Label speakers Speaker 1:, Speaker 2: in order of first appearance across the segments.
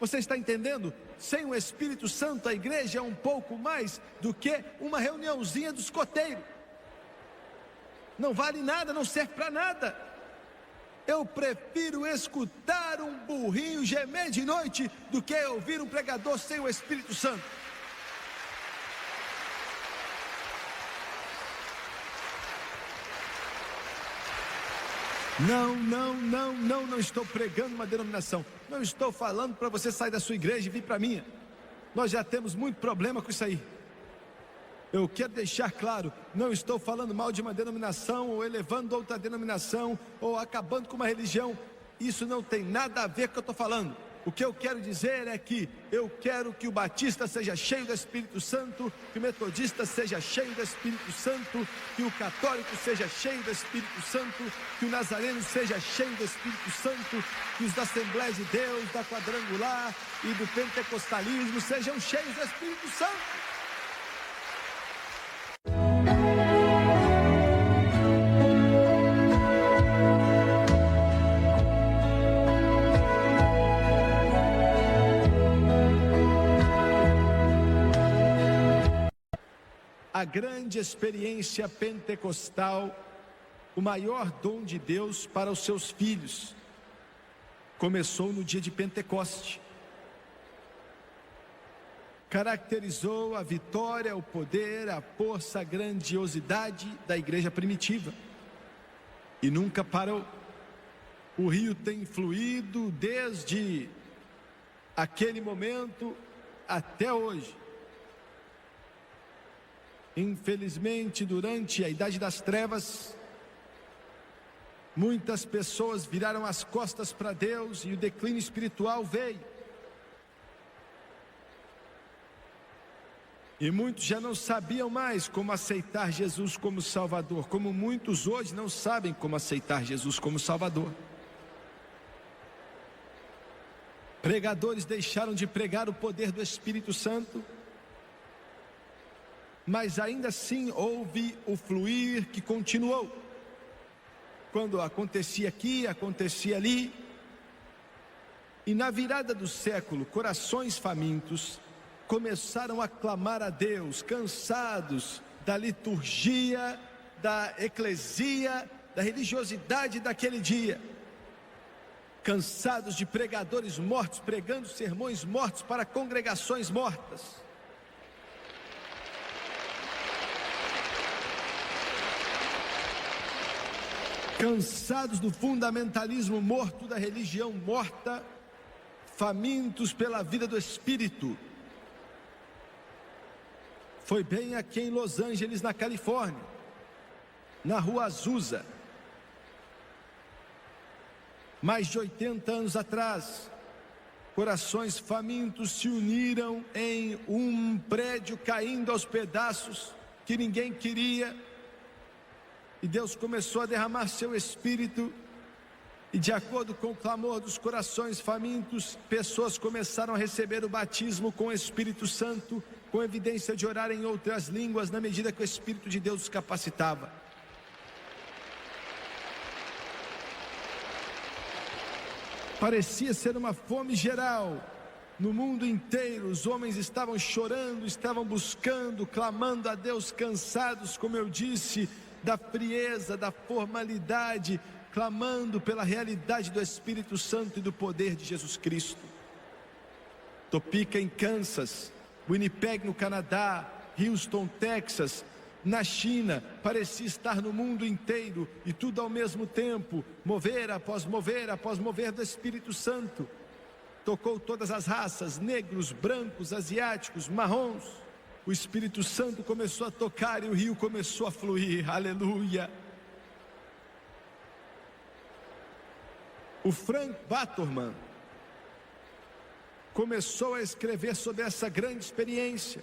Speaker 1: Você está entendendo? Sem o Espírito Santo, a igreja é um pouco mais do que uma reuniãozinha dos escoteiro. Não vale nada, não serve para nada. Eu prefiro escutar um burrinho gemer de noite do que ouvir um pregador sem o Espírito Santo. Não estou pregando uma denominação. Não estou falando para você sair da sua igreja e vir para a minha. Nós já temos muito problema com isso aí. Eu quero deixar claro, não estou falando mal de uma denominação, ou elevando outra denominação, ou acabando com uma religião. Isso não tem nada a ver com o que eu estou falando. O que eu quero dizer é que eu quero que o batista seja cheio do Espírito Santo, que o metodista seja cheio do Espírito Santo, que o católico seja cheio do Espírito Santo, que o nazareno seja cheio do Espírito Santo, que os da Assembleia de Deus, da Quadrangular e do Pentecostalismo sejam cheios do Espírito Santo. A grande experiência pentecostal, o maior dom de Deus para os seus filhos, começou no dia de Pentecoste. Caracterizou a vitória, o poder, a força, a grandiosidade da igreja primitiva. E nunca parou. O rio tem fluído desde aquele momento até hoje. Infelizmente, durante a Idade das Trevas, muitas pessoas viraram as costas para Deus e o declínio espiritual veio. E muitos já não sabiam mais como aceitar Jesus como Salvador, como muitos hoje não sabem como aceitar Jesus como Salvador. Pregadores deixaram de pregar o poder do Espírito Santo, mas ainda assim houve o fluir que continuou. Quando acontecia aqui, acontecia ali. E na virada do século, corações famintos começaram a clamar a Deus, cansados da liturgia, da eclesia, da religiosidade daquele dia. Cansados de pregadores mortos, pregando sermões mortos para congregações mortas. Cansados do fundamentalismo morto, da religião morta, famintos pela vida do Espírito. Foi bem aqui em Los Angeles, na Califórnia, na rua Azusa. Mais de 80 anos atrás, corações famintos se uniram em um prédio caindo aos pedaços que ninguém queria. E Deus começou a derramar seu Espírito, e de acordo com o clamor dos corações famintos, pessoas começaram a receber o batismo com o Espírito Santo, com evidência de orar em outras línguas, na medida que o Espírito de Deus os capacitava. Parecia ser uma fome geral, no mundo inteiro. Os homens estavam chorando, estavam buscando, clamando a Deus, cansados, como eu disse, da frieza, da formalidade, clamando pela realidade do Espírito Santo e do poder de Jesus Cristo. Topeka em Kansas, Winnipeg no Canadá, Houston, Texas, na China, parecia estar no mundo inteiro, e tudo ao mesmo tempo, mover após mover do Espírito Santo. Tocou todas as raças, negros, brancos, asiáticos, marrons. O Espírito Santo começou a tocar e o rio começou a fluir, aleluia. O Frank Batterman começou a escrever sobre essa grande experiência.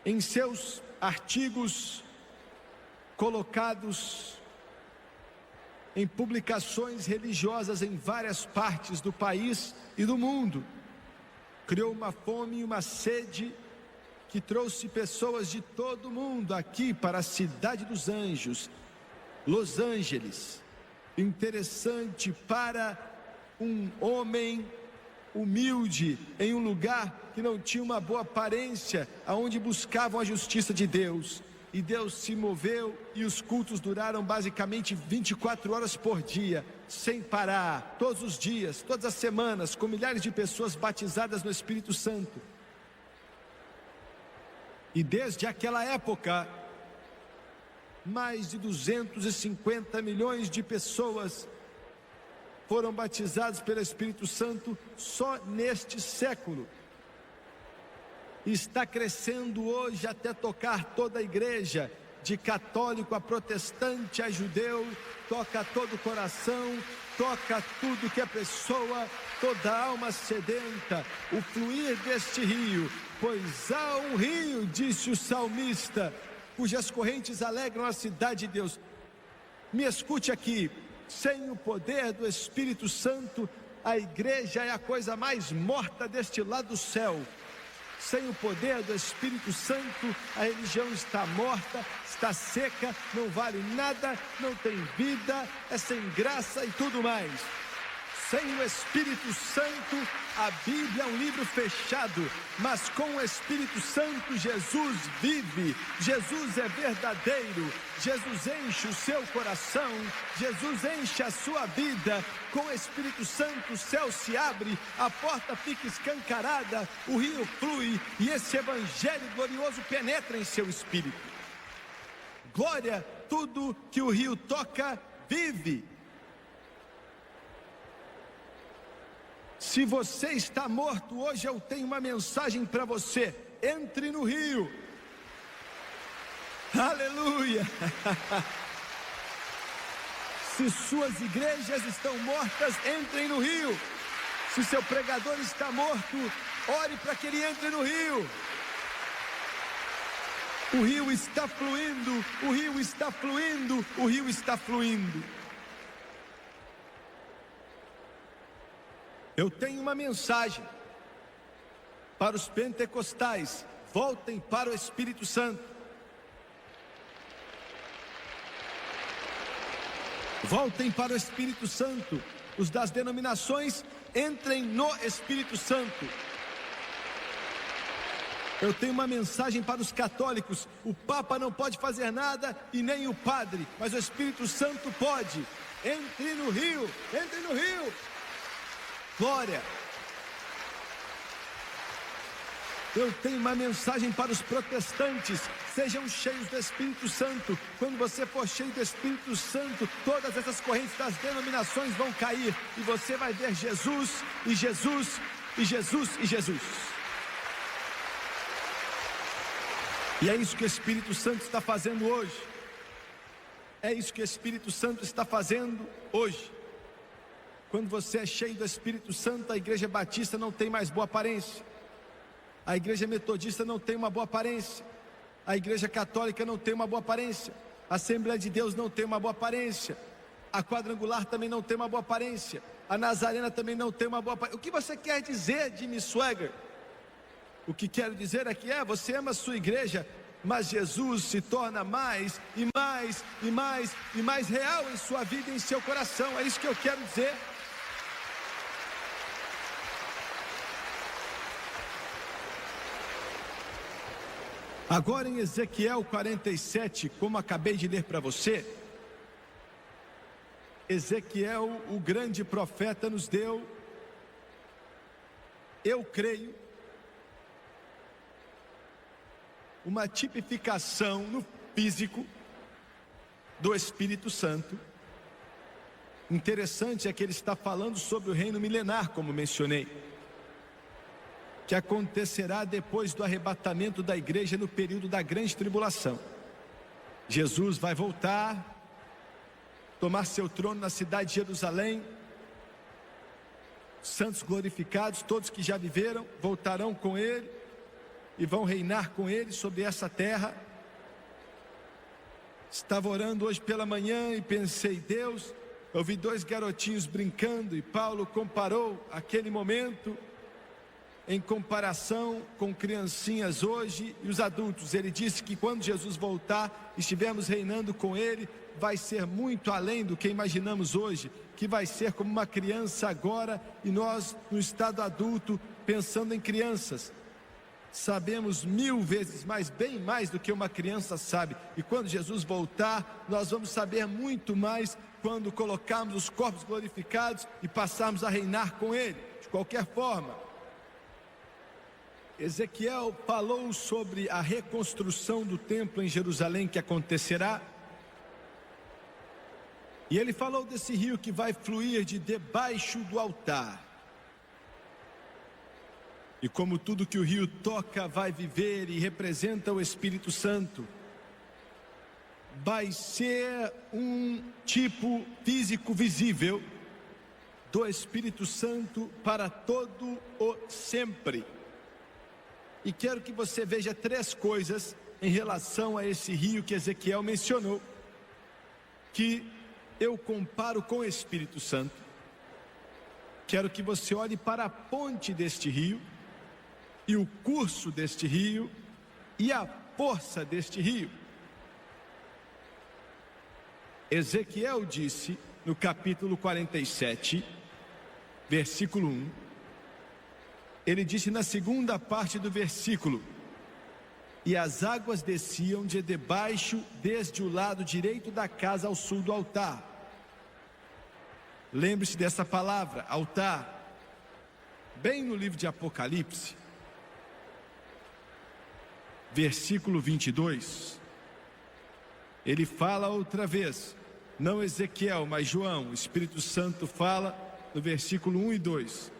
Speaker 1: Em seus artigos colocados em publicações religiosas em várias partes do país e do mundo, criou uma fome e uma sede que trouxe pessoas de todo o mundo aqui para a Cidade dos Anjos, Los Angeles. Interessante para um homem humilde, em um lugar que não tinha uma boa aparência, aonde buscavam a justiça de Deus. E Deus se moveu e os cultos duraram basicamente 24 horas por dia, sem parar, todos os dias, todas as semanas, com milhares de pessoas batizadas no Espírito Santo. E desde aquela época, mais de 250 milhões de pessoas foram batizadas pelo Espírito Santo só neste século. E está crescendo hoje até tocar toda a igreja, de católico a protestante a judeu, toca todo o coração, toca tudo que é pessoa, toda alma sedenta, o fluir deste rio, pois há um rio, disse o salmista, cujas correntes alegram a cidade de Deus. Me escute aqui, sem o poder do Espírito Santo, a igreja é a coisa mais morta deste lado do céu. Sem o poder do Espírito Santo, a religião está morta, está seca, não vale nada, não tem vida, é sem graça e tudo mais. Sem o Espírito Santo, a Bíblia é um livro fechado, mas com o Espírito Santo, Jesus vive, Jesus é verdadeiro, Jesus enche o seu coração, Jesus enche a sua vida. Com o Espírito Santo, o céu se abre, a porta fica escancarada, o rio flui e esse evangelho glorioso penetra em seu espírito. Glória, tudo que o rio toca, vive. Se você está morto, hoje eu tenho uma mensagem para você: entre no rio. Aleluia! Se suas igrejas estão mortas, entrem no rio. Se seu pregador está morto, ore para que ele entre no rio. O rio está fluindo, o rio está fluindo, o rio está fluindo. Eu tenho uma mensagem para os pentecostais: voltem para o Espírito Santo. Voltem para o Espírito Santo. Os das denominações, entrem no Espírito Santo. Eu tenho uma mensagem para os católicos: o Papa não pode fazer nada e nem o padre, mas o Espírito Santo pode. Entre no rio, entre no rio. Glória. Eu tenho uma mensagem para os protestantes: sejam cheios do Espírito Santo. Quando você for cheio do Espírito Santo, todas essas correntes das denominações vão cair e você vai ver Jesus e Jesus e Jesus e Jesus. E é isso que o Espírito Santo está fazendo hoje. É isso que o Espírito Santo está fazendo hoje. Quando você é cheio do Espírito Santo, a igreja batista não tem mais boa aparência. A igreja metodista não tem uma boa aparência. A igreja católica não tem uma boa aparência. A Assembleia de Deus não tem uma boa aparência. A quadrangular também não tem uma boa aparência. A Nazarena também não tem uma boa aparência. O que você quer dizer, Jimmy Swaggart? O que quero dizer aqui você ama a sua igreja, mas Jesus se torna mais e mais e mais e mais real em sua vida e em seu coração. É isso que eu quero dizer. Agora em Ezequiel 47, como acabei de ler para você, Ezequiel, o grande profeta, nos deu, eu creio, uma tipificação no físico do Espírito Santo. Interessante é que ele está falando sobre o reino milenar, como mencionei, que acontecerá depois do arrebatamento da igreja no período da grande tribulação. Jesus vai voltar, tomar seu trono na cidade de Jerusalém. Santos glorificados, todos que já viveram, voltarão com ele e vão reinar com ele sobre essa terra. Estava orando hoje pela manhã e pensei: Deus, eu vi dois garotinhos brincando e Paulo comparou aquele momento em comparação com criancinhas hoje e os adultos. Ele disse que quando Jesus voltar, estivermos reinando com Ele, vai ser muito além do que imaginamos hoje, que vai ser como uma criança agora e nós no estado adulto pensando em crianças. Sabemos 1000 vezes mais, bem mais do que uma criança sabe. E quando Jesus voltar, nós vamos saber muito mais quando colocarmos os corpos glorificados e passarmos a reinar com Ele. De qualquer forma, Ezequiel falou sobre a reconstrução do templo em Jerusalém que acontecerá. E ele falou desse rio que vai fluir de debaixo do altar. E como tudo que o rio toca vai viver e representa o Espírito Santo, vai ser um tipo físico visível do Espírito Santo para todo o sempre. E quero que você veja 3 coisas em relação a esse rio que Ezequiel mencionou, que eu comparo com o Espírito Santo. Quero que você olhe para a ponte deste rio, e o curso deste rio, e a força deste rio. Ezequiel disse, no capítulo 47, versículo 1, ele disse na segunda parte do versículo: e as águas desciam de debaixo, desde o lado direito da casa ao sul do altar. Lembre-se dessa palavra, altar, bem no livro de Apocalipse, versículo 22, ele fala outra vez, não Ezequiel, mas João, o Espírito Santo fala no versículo 1 e 2,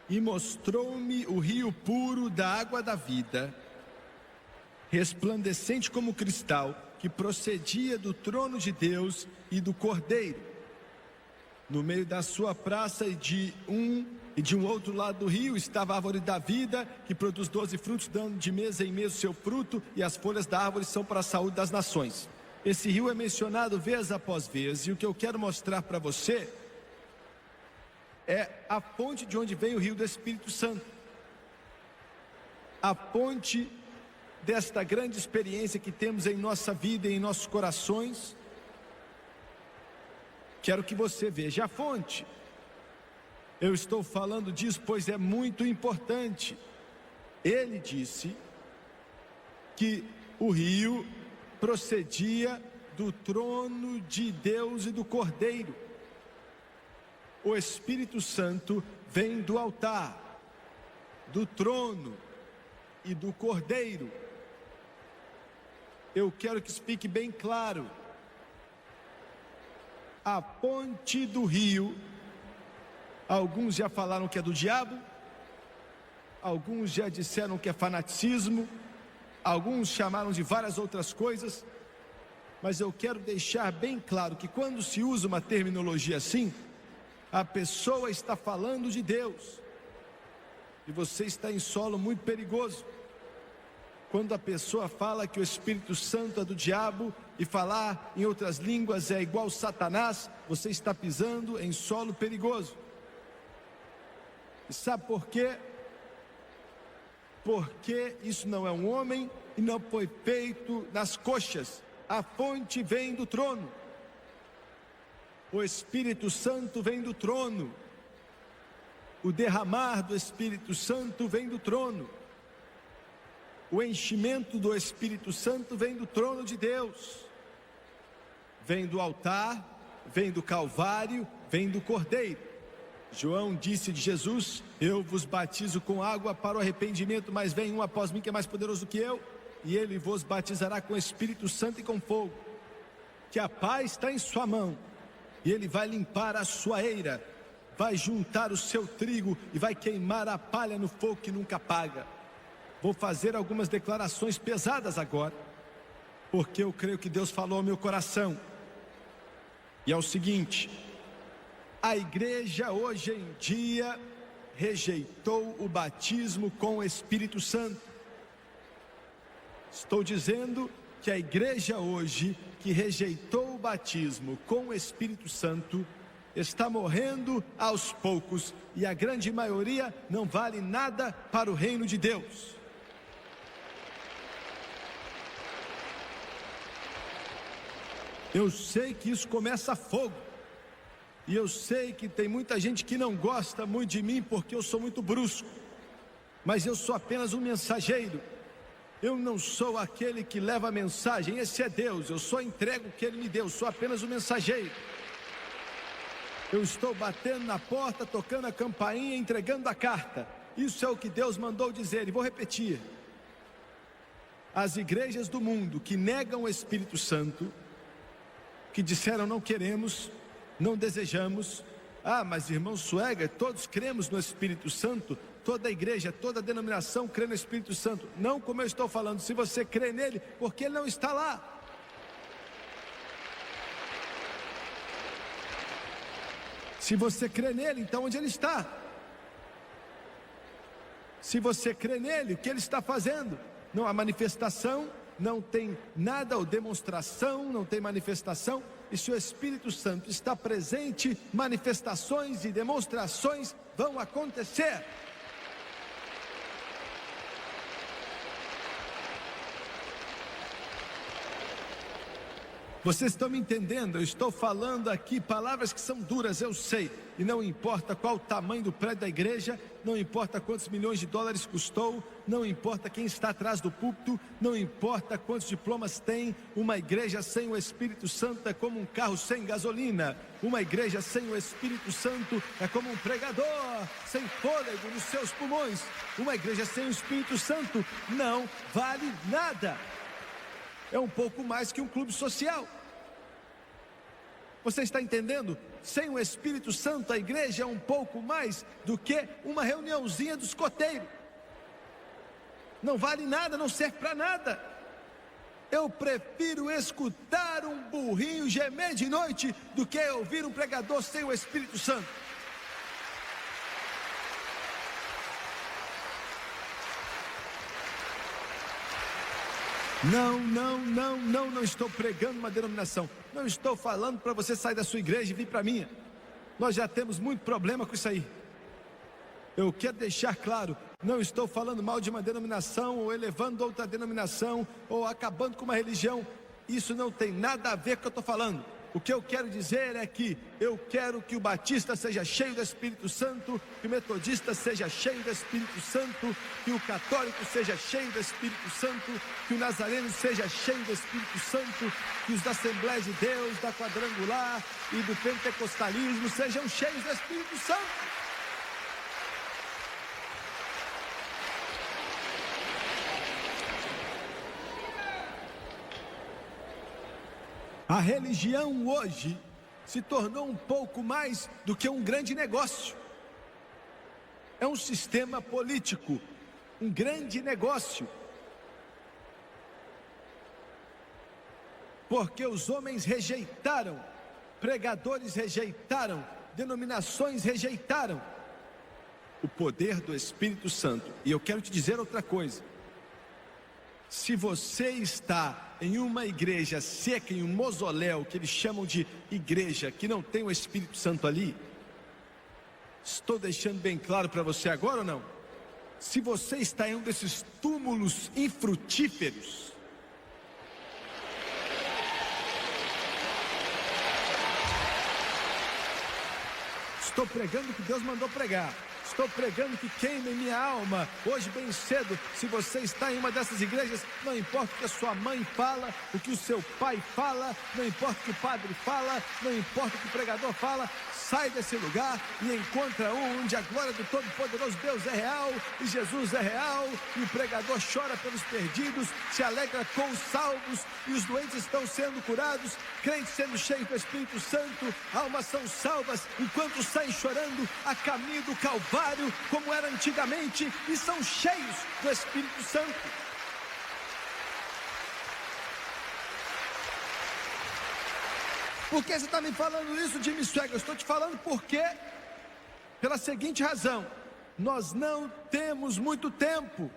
Speaker 1: e mostrou-me o rio puro da água da vida, resplandecente como cristal, que procedia do trono de Deus e do Cordeiro. No meio da sua praça e de um outro lado do rio estava a árvore da vida, que produz 12 frutos, dando de mês em mês o seu fruto, e as folhas da árvore são para a saúde das nações. Esse rio é mencionado vez após vez, e o que eu quero mostrar para você é a fonte de onde vem o rio do Espírito Santo. A fonte desta grande experiência que temos em nossa vida e em nossos corações. Quero que você veja a fonte. Eu estou falando disso pois é muito importante. Ele disse que o rio procedia do trono de Deus e do Cordeiro. O Espírito Santo vem do altar, do trono e do Cordeiro. Eu quero que isso fique bem claro. A ponte do rio, alguns já falaram que é do diabo, alguns já disseram que é fanaticismo, alguns chamaram de várias outras coisas, mas eu quero deixar bem claro que quando se usa uma terminologia assim, a pessoa está falando de Deus, e você está em solo muito perigoso. Quando a pessoa fala que o Espírito Santo é do diabo e falar em outras línguas é igual Satanás, você está pisando em solo perigoso. E sabe por quê? Porque isso não é um homem e não foi feito nas coxas. A fonte vem do trono. O Espírito Santo vem do trono. O derramar do Espírito Santo vem do trono. O enchimento do Espírito Santo vem do trono de Deus. Vem do altar, vem do Calvário, vem do Cordeiro. João disse de Jesus: eu vos batizo com água para o arrependimento, mas vem um após mim que é mais poderoso do que eu, e ele vos batizará com o Espírito Santo e com fogo. Que a paz está em sua mão, e ele vai limpar a sua eira, vai juntar o seu trigo e vai queimar a palha no fogo que nunca apaga. Vou fazer algumas declarações pesadas agora, porque eu creio que Deus falou ao meu coração. E é o seguinte: a igreja hoje em dia rejeitou o batismo com o Espírito Santo. Estou dizendo que a igreja hoje que rejeitou o batismo com o Espírito Santo está morrendo aos poucos, e a grande maioria não vale nada para o reino de Deus. Eu sei que isso começa a fogo, e eu sei que tem muita gente que não gosta muito de mim porque eu sou muito brusco, mas eu sou apenas um mensageiro. Eu não sou aquele que leva a mensagem, esse é Deus. Eu só entrego o que Ele me deu, sou apenas um mensageiro. Eu estou batendo na porta, tocando a campainha, entregando a carta. Isso é o que Deus mandou dizer, e vou repetir. As igrejas do mundo que negam o Espírito Santo, que disseram não queremos, não desejamos. Mas irmão Suega, todos cremos no Espírito Santo, toda a igreja, toda a denominação crê no Espírito Santo. Não como eu estou falando, se você crê nele, porque ele não está lá. Se você crê nele, então onde ele está? Se você crê nele, o que ele está fazendo? Não há manifestação, não tem nada, ou demonstração, não tem manifestação. E se o Espírito Santo está presente, manifestações e demonstrações vão acontecer. Vocês estão me entendendo? Eu estou falando aqui palavras que são duras, eu sei. E não importa qual o tamanho do prédio da igreja, não importa quantos milhões de dólares custou, não importa quem está atrás do púlpito, não importa quantos diplomas tem. Uma igreja sem o Espírito Santo é como um carro sem gasolina. Uma igreja sem o Espírito Santo é como um pregador sem fôlego nos seus pulmões. Uma igreja sem o Espírito Santo não vale nada. É um pouco mais que um clube social. Você está entendendo? Sem o Espírito Santo, a igreja é um pouco mais do que uma reuniãozinha dos escoteiro. Não vale nada, não serve para nada. Eu prefiro escutar um burrinho gemer de noite do que ouvir um pregador sem o Espírito Santo. Não estou pregando uma denominação. Não estou falando para você sair da sua igreja e vir para a minha. Nós já temos muito problema com isso aí. Eu quero deixar claro, não estou falando mal de uma denominação, ou elevando outra denominação, ou acabando com uma religião. Isso não tem nada a ver com o que eu estou falando. O que eu quero dizer é que eu quero que o batista seja cheio do Espírito Santo, que o metodista seja cheio do Espírito Santo, que o católico seja cheio do Espírito Santo, que o nazareno seja cheio do Espírito Santo, que os da Assembleia de Deus, da Quadrangular e do pentecostalismo sejam cheios do Espírito Santo. A religião hoje se tornou um pouco mais do que um grande negócio. É um sistema político, um grande negócio. Porque os homens rejeitaram, pregadores rejeitaram, denominações rejeitaram o poder do Espírito Santo. E eu quero te dizer outra coisa. Se você está em uma igreja seca, em um mausoléu, que eles chamam de igreja, que não tem o Espírito Santo ali, estou deixando bem claro para você agora ou não? Se você está em um desses túmulos infrutíferos, estou pregando o que Deus mandou pregar. Estou pregando que queima em minha alma, hoje bem cedo. Se você está em uma dessas igrejas, não importa o que a sua mãe fala, o que o seu pai fala, não importa o que o padre fala, não importa o que o pregador fala, sai desse lugar e encontra onde a glória do Todo-Poderoso Deus é real, e Jesus é real, e o pregador chora pelos perdidos, se alegra com os salvos, e os doentes estão sendo curados, crentes sendo cheios do Espírito Santo, almas são salvas, enquanto saem chorando a caminho do Calvário, como era antigamente, e são cheios do Espírito Santo. Por que você está me falando isso, Jimmy Swagger? Eu estou te falando porque, pela seguinte razão: nós não temos muito tempo.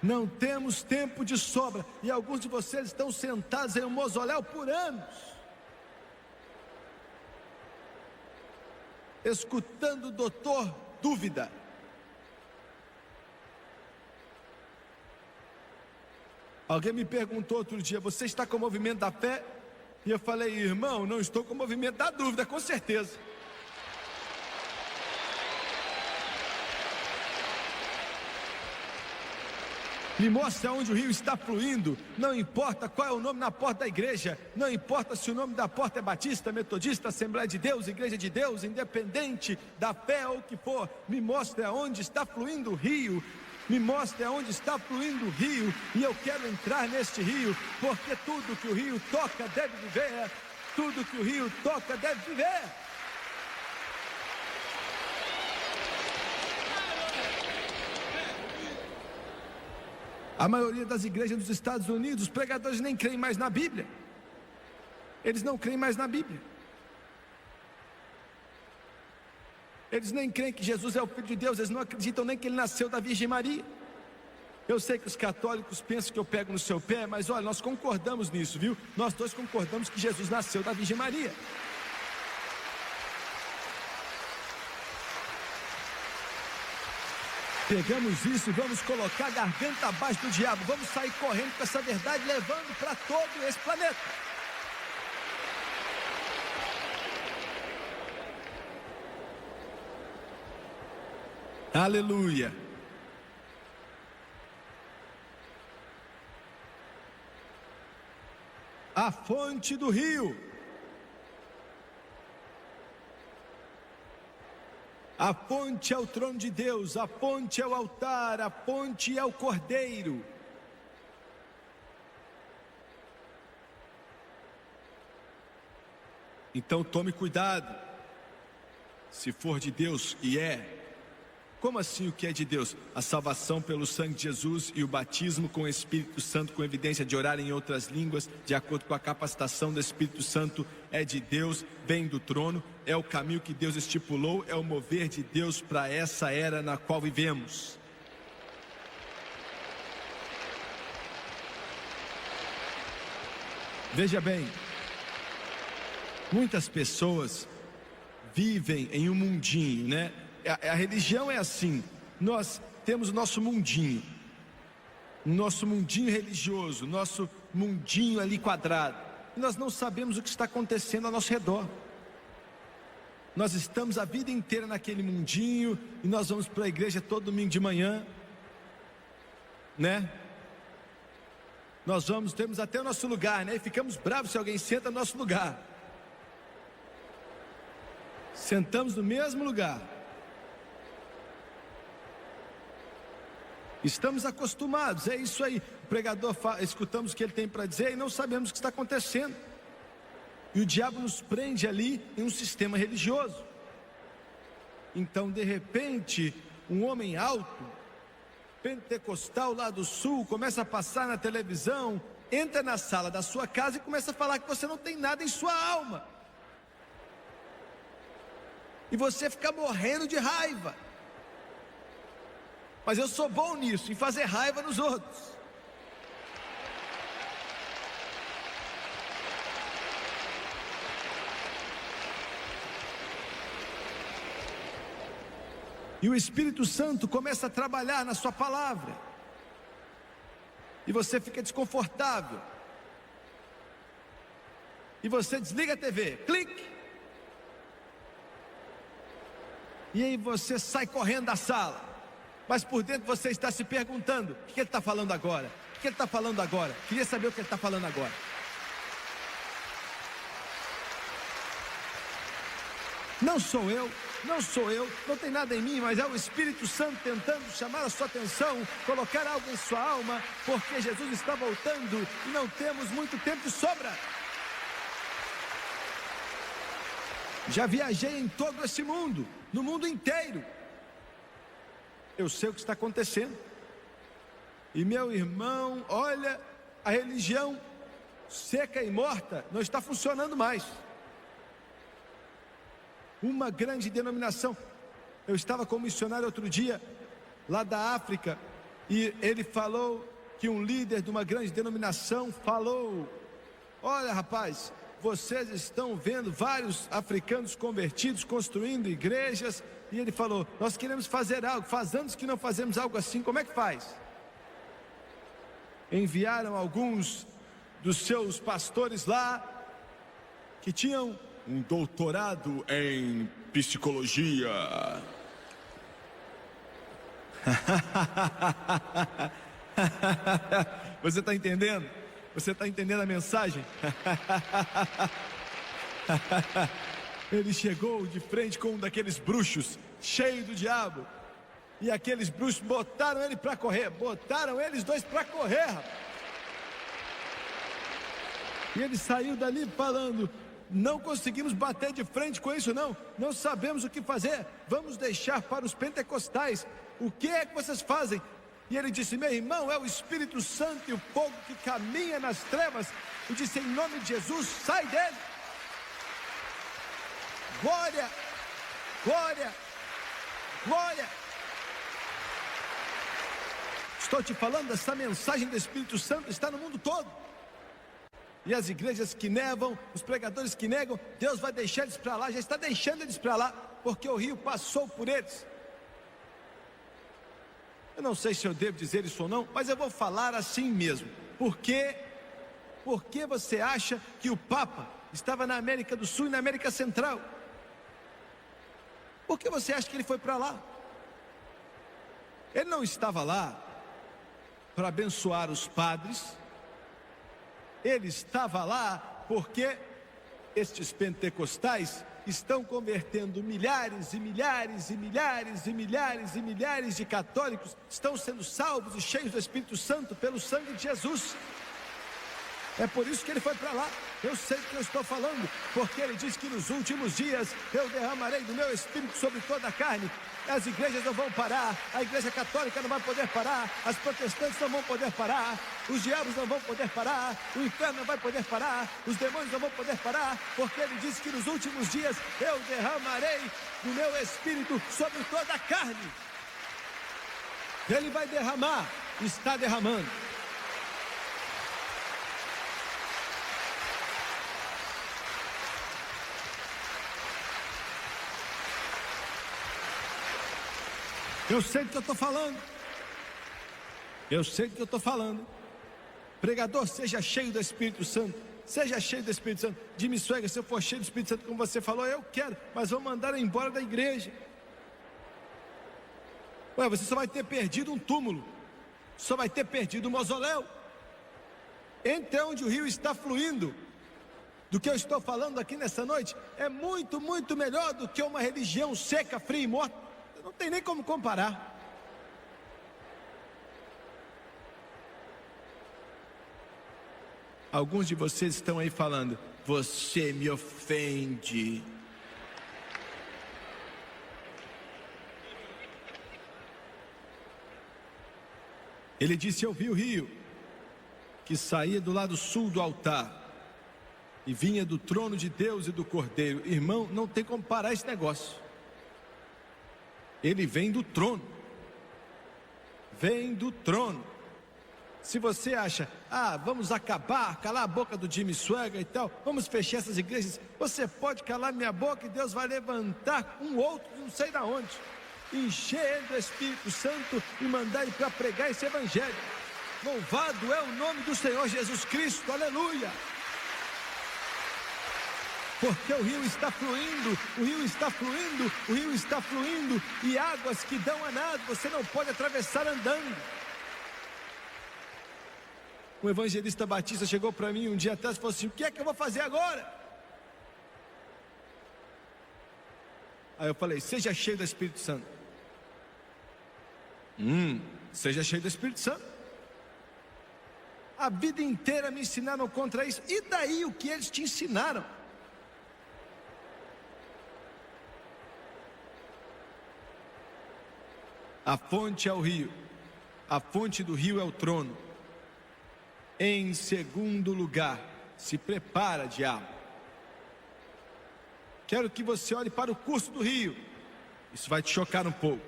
Speaker 1: Não temos tempo de sobra. E alguns de vocês estão sentados em um mausoléu por anos, escutando o doutor dúvida. Alguém me perguntou outro dia: você está com o movimento da fé? E eu falei: irmão, não estou com o movimento da dúvida, com certeza. Me mostra onde o rio está fluindo. Não importa qual é o nome na porta da igreja. Não importa se o nome da porta é Batista, Metodista, Assembleia de Deus, Igreja de Deus, independente da fé ou o que for. Me mostra onde está fluindo o rio. Me mostra onde está fluindo o rio. E eu quero entrar neste rio, porque tudo que o rio toca deve viver. Tudo que o rio toca deve viver. A maioria das igrejas dos Estados Unidos, os pregadores nem creem mais na Bíblia. Eles não creem mais na Bíblia. Eles nem creem que Jesus é o Filho de Deus. Eles não acreditam nem que ele nasceu da Virgem Maria. Eu sei que os católicos pensam que eu pego no seu pé, mas olha, nós concordamos nisso, viu? Nós dois concordamos que Jesus nasceu da Virgem Maria. Pegamos isso e vamos colocar a garganta abaixo do diabo. Vamos sair correndo com essa verdade, levando para todo esse planeta. Aleluia. A fonte do rio. A fonte é o trono de Deus, a fonte é o altar, a fonte é o cordeiro. Então tome cuidado, se for de Deus, e é. Como assim o que é de Deus? A salvação pelo sangue de Jesus e o batismo com o Espírito Santo, com evidência de orar em outras línguas, de acordo com a capacitação do Espírito Santo, é de Deus, vem do trono, é o caminho que Deus estipulou, é o mover de Deus para essa era na qual vivemos. Veja bem, muitas pessoas vivem em um mundinho, né? A religião é assim, nós temos o nosso mundinho religioso, nosso mundinho ali quadrado, e nós não sabemos o que está acontecendo ao nosso redor. Nós estamos a vida inteira naquele mundinho, e nós vamos para a igreja todo domingo de manhã, né? Nós temos até o nosso lugar, né? E ficamos bravos se alguém senta no nosso lugar. Sentamos no mesmo lugar. Estamos acostumados, é isso aí. O pregador escutamos o que ele tem para dizer e não sabemos o que está acontecendo. E o diabo nos prende ali em um sistema religioso. Então, de repente, um homem alto, pentecostal lá do sul, começa a passar na televisão, entra na sala da sua casa e começa a falar que você não tem nada em sua alma. E você fica morrendo de raiva. Mas eu sou bom nisso, em fazer raiva nos outros. E o Espírito Santo começa a trabalhar na sua palavra. E você fica desconfortável. E você desliga a TV, clique. E aí você sai correndo da sala. Mas por dentro você está se perguntando: o que ele está falando agora? O que ele está falando agora? Queria saber o que ele está falando agora. Não sou eu, não tem nada em mim, mas é o Espírito Santo tentando chamar a sua atenção, colocar algo em sua alma, porque Jesus está voltando e não temos muito tempo de sobra. Já viajei em todo esse mundo, no mundo inteiro. Eu sei o que está acontecendo. E meu irmão, olha, a religião seca e morta não está funcionando mais. Uma grande denominação. Eu estava com um missionário outro dia, lá da África, E ele falou que um líder de uma grande denominação falou: olha, rapaz, vocês estão vendo vários africanos convertidos construindo igrejas. E ele falou: nós queremos fazer algo, faz anos que não fazemos algo assim, como é que faz? Enviaram alguns dos seus pastores lá, que tinham um doutorado em psicologia. Você está entendendo? Você está entendendo a mensagem? Ele chegou de frente com um daqueles bruxos, cheio do diabo. E aqueles bruxos botaram ele para correr. Botaram eles dois para correr, rapaz. E ele saiu dali falando: não conseguimos bater de frente com isso, não sabemos o que fazer, vamos deixar para os pentecostais. O que é que vocês fazem? E ele disse: meu irmão, é o Espírito Santo e o fogo que caminha nas trevas. E disse: em nome de Jesus, sai dele. Glória, glória, glória. Estou te falando, essa mensagem do Espírito Santo está no mundo todo. E as igrejas que negam, os pregadores que negam, Deus vai deixar eles para lá, já está deixando eles para lá, porque o rio passou por eles. Eu não sei se eu devo dizer isso ou não, mas eu vou falar assim mesmo. Por que você acha que o Papa estava na América do Sul e na América Central? Por que você acha que ele foi para lá? Ele não estava lá para abençoar os padres. Ele estava lá porque estes pentecostais estão convertendo milhares e milhares e milhares e milhares e milhares de católicos, estão sendo salvos e cheios do Espírito Santo pelo sangue de Jesus. É por isso que ele foi para lá. Eu sei do que eu estou falando, porque ele diz que nos últimos dias eu derramarei do meu Espírito sobre toda a carne. As igrejas não vão parar, a igreja católica não vai poder parar, as protestantes não vão poder parar, os diabos não vão poder parar, o inferno não vai poder parar, os demônios não vão poder parar, porque ele disse que nos últimos dias eu derramarei do meu Espírito sobre toda a carne. Ele vai derramar, está derramando. Eu sei do que eu estou falando. Eu sei do que eu estou falando. Pregador, seja cheio do Espírito Santo. Seja cheio do Espírito Santo. Jimmy Swaggart, se eu for cheio do Espírito Santo, como você falou, eu quero, mas vão mandar eu embora da igreja. Ué, você só vai ter perdido um túmulo. Só vai ter perdido um mausoléu. Entre onde o rio está fluindo, do que eu estou falando aqui nessa noite, é muito, muito melhor do que uma religião seca, fria e morta. Não tem nem como comparar. Alguns de vocês estão aí falando: você me ofende. Ele disse: eu vi o rio que saía do lado sul do altar e vinha do trono de Deus e do Cordeiro. Irmão, não tem como parar esse negócio. Ele vem do trono. Vem do trono. Se você acha: vamos calar a boca do Jimmy Swaggart e tal, vamos fechar essas igrejas, você pode calar minha boca e Deus vai levantar um outro, não sei de onde, encher ele do Espírito Santo e mandar ele para pregar esse evangelho. Louvado é o nome do Senhor Jesus Cristo, aleluia. Porque o rio está fluindo, o rio está fluindo, o rio está fluindo, e águas que dão a nada, você não pode atravessar andando. Um evangelista batista chegou para mim um dia atrás e falou assim: o que é que eu vou fazer agora? Aí eu falei: seja cheio do Espírito Santo. Seja cheio do Espírito Santo. A vida inteira me ensinaram contra isso. E daí o que eles te ensinaram? A fonte é o rio, a fonte do rio é o trono. Em segundo lugar, se prepara, diabo. Quero que você olhe para o curso do rio. Isso vai te chocar um pouco.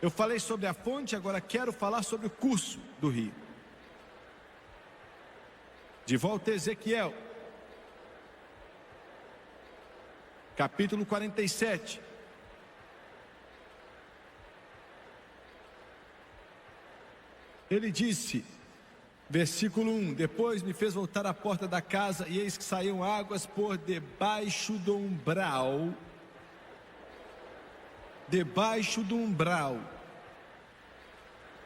Speaker 1: Eu falei sobre a fonte, agora quero falar sobre o curso do rio. De volta a Ezequiel, capítulo 47. Ele disse, versículo 1: depois me fez voltar à porta da casa, e eis que saíam águas por debaixo do umbral. Debaixo do umbral.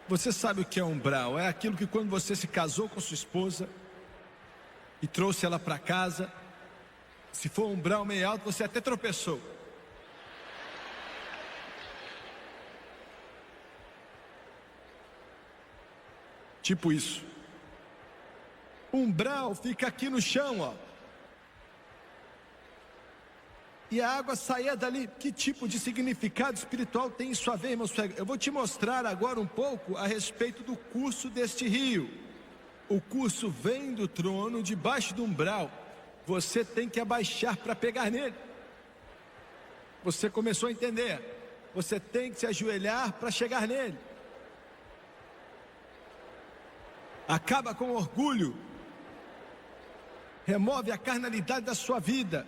Speaker 1: Você sabe o que é umbral? É aquilo que quando você se casou com sua esposa e trouxe ela para casa, se for um umbral meio alto, você até tropeçou. Tipo isso. Umbral fica aqui no chão, ó. E a água saía dali. Que tipo de significado espiritual tem isso a ver, irmãos? Eu vou te mostrar agora um pouco a respeito do curso deste rio. O curso vem do trono, debaixo do umbral. Você tem que abaixar para pegar nele. Você começou a entender. Você tem que se ajoelhar para chegar nele. Acaba com o orgulho. Remove a carnalidade da sua vida.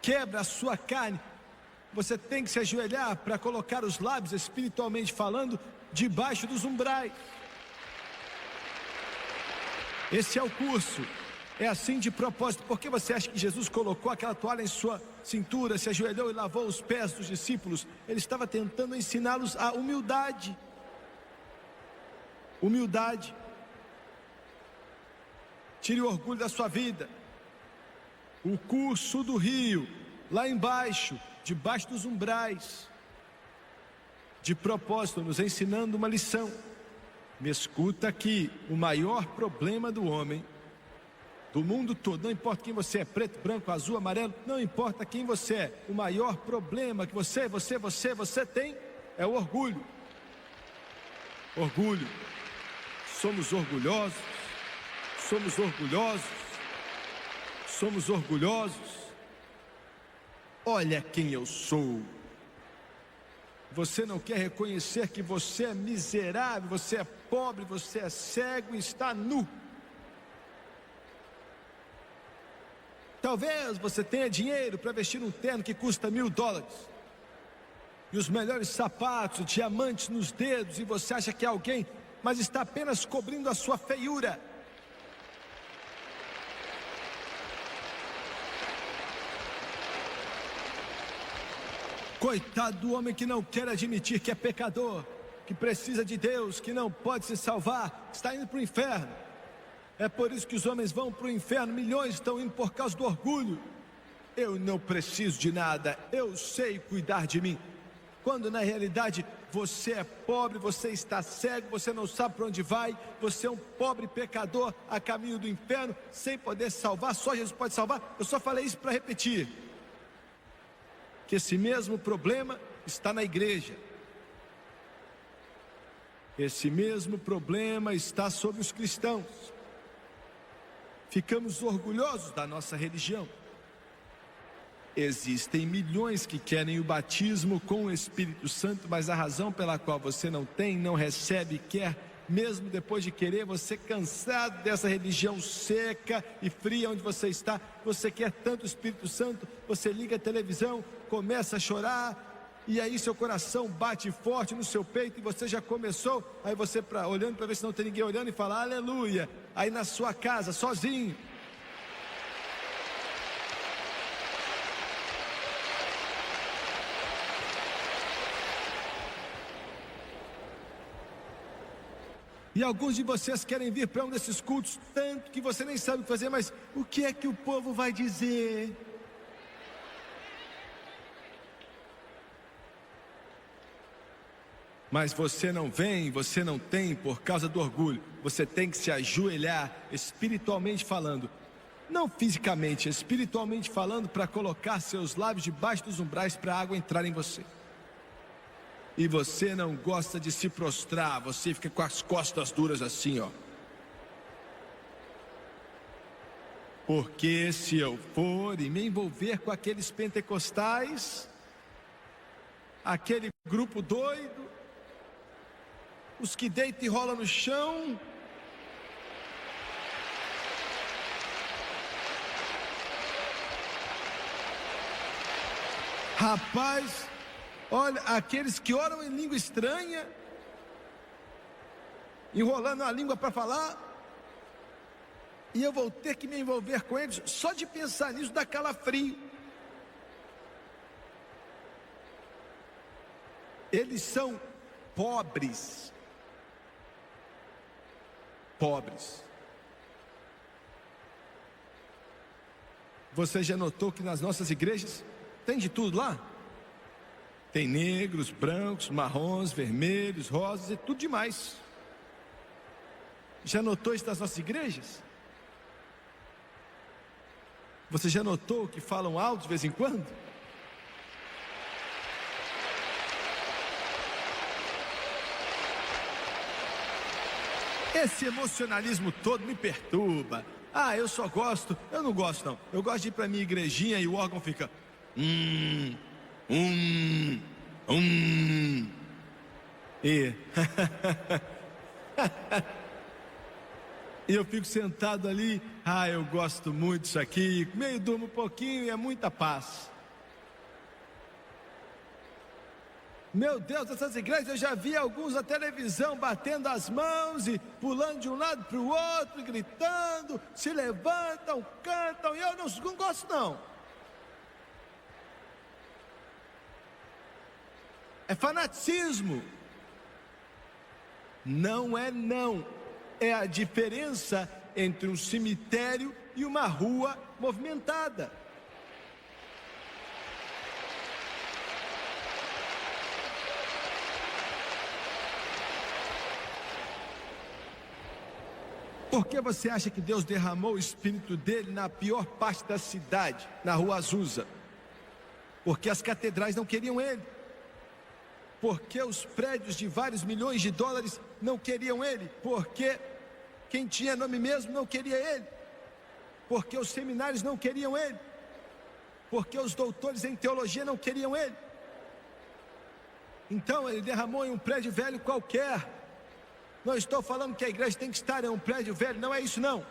Speaker 1: Quebra a sua carne. Você tem que se ajoelhar para colocar os lábios, espiritualmente falando, debaixo dos umbrais. Esse é o curso. É assim de propósito. Por que você acha que Jesus colocou aquela toalha em sua cintura, se ajoelhou e lavou os pés dos discípulos? Ele estava tentando ensiná-los a humildade. Humildade. Tire o orgulho da sua vida. O curso do rio, lá embaixo, debaixo dos umbrais, de propósito, nos ensinando uma lição. Me escuta aqui, o maior problema do homem, do mundo todo, não importa quem você é, preto, branco, azul, amarelo, não importa quem você é, o maior problema que você tem é o orgulho. Orgulho. Somos orgulhosos, somos orgulhosos, somos orgulhosos. Olha quem eu sou. Você não quer reconhecer que você é miserável, você é pobre, você é cego e está nu. Talvez você tenha dinheiro para vestir um terno que custa $1000 e os melhores sapatos, diamantes nos dedos, e você acha que é alguém, mas está apenas cobrindo a sua feiura. Coitado do homem que não quer admitir que é pecador, que precisa de Deus, que não pode se salvar, está indo para o inferno. É por isso que os homens vão para o inferno, milhões estão indo por causa do orgulho. Eu não preciso de nada, eu sei cuidar de mim. Quando na realidade você é pobre, você está cego, você não sabe para onde vai, você é um pobre pecador a caminho do inferno, sem poder salvar, só Jesus pode salvar. Eu só falei isso para repetir que esse mesmo problema está na igreja. Esse mesmo problema está sobre os cristãos. Ficamos orgulhosos da nossa religião. Existem milhões que querem o batismo com o Espírito Santo, mas a razão pela qual você não tem, não recebe, quer, mesmo depois de querer, você cansado dessa religião seca e fria onde você está, você quer tanto o Espírito Santo, você liga a televisão, começa a chorar, e aí seu coração bate forte no seu peito e você já começou, aí você olhando para ver se não tem ninguém olhando e fala aleluia, aí na sua casa, sozinho. E alguns de vocês querem vir para um desses cultos tanto que você nem sabe o que fazer, mas o que é que o povo vai dizer? Mas você não vem, você não tem por causa do orgulho. Você tem que se ajoelhar, espiritualmente falando, não fisicamente, espiritualmente falando, para colocar seus lábios debaixo dos umbrais para a água entrar em você. E você não gosta de se prostrar, você fica com as costas duras assim, ó. Porque se eu for e me envolver com aqueles pentecostais, aquele grupo doido, os que deitam e rolam no chão. Rapaz, olha, aqueles que oram em língua estranha, enrolando a língua para falar, e eu vou ter que me envolver com eles, só de pensar nisso dá calafrio. Eles são pobres. Pobres. Você já notou que nas nossas igrejas tem de tudo lá? Tem negros, brancos, marrons, vermelhos, rosas e tudo demais. Já notou isso nas nossas igrejas? Você já notou que falam alto de vez em quando? Esse emocionalismo todo me perturba. Ah, eu só gosto, eu não gosto não. Eu gosto de ir pra minha igrejinha e o órgão fica E e eu fico sentado ali, eu gosto muito disso aqui, meio durmo um pouquinho e é muita paz. Meu Deus, essas igrejas eu já vi alguns na televisão batendo as mãos e pulando de um lado para o outro, gritando, se levantam, cantam, e eu não gosto não. É fanaticismo. Não é não. É a diferença entre um cemitério e uma rua movimentada. Por que você acha que Deus derramou o Espírito dele na pior parte da cidade, na Rua Azusa? Porque as catedrais não queriam ele. Porque os prédios de vários milhões de dólares não queriam ele. Porque quem tinha nome mesmo não queria ele. Porque os seminários não queriam ele. Porque os doutores em teologia não queriam ele. Então ele derramou em um prédio velho qualquer. Não estou falando que a igreja tem que estar em um prédio velho, não é isso não.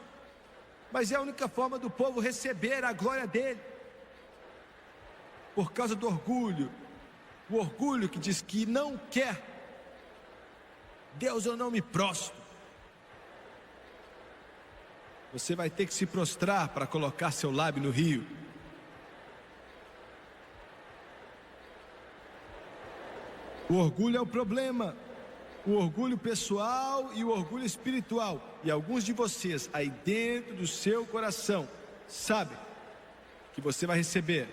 Speaker 1: Mas é a única forma do povo receber a glória dele. Por causa do orgulho. O orgulho que diz que não quer. Deus, eu não me prostro. Você vai ter que se prostrar para colocar seu lábio no rio. O orgulho é o problema. O orgulho pessoal e o orgulho espiritual. E alguns de vocês aí dentro do seu coração sabem que você vai receber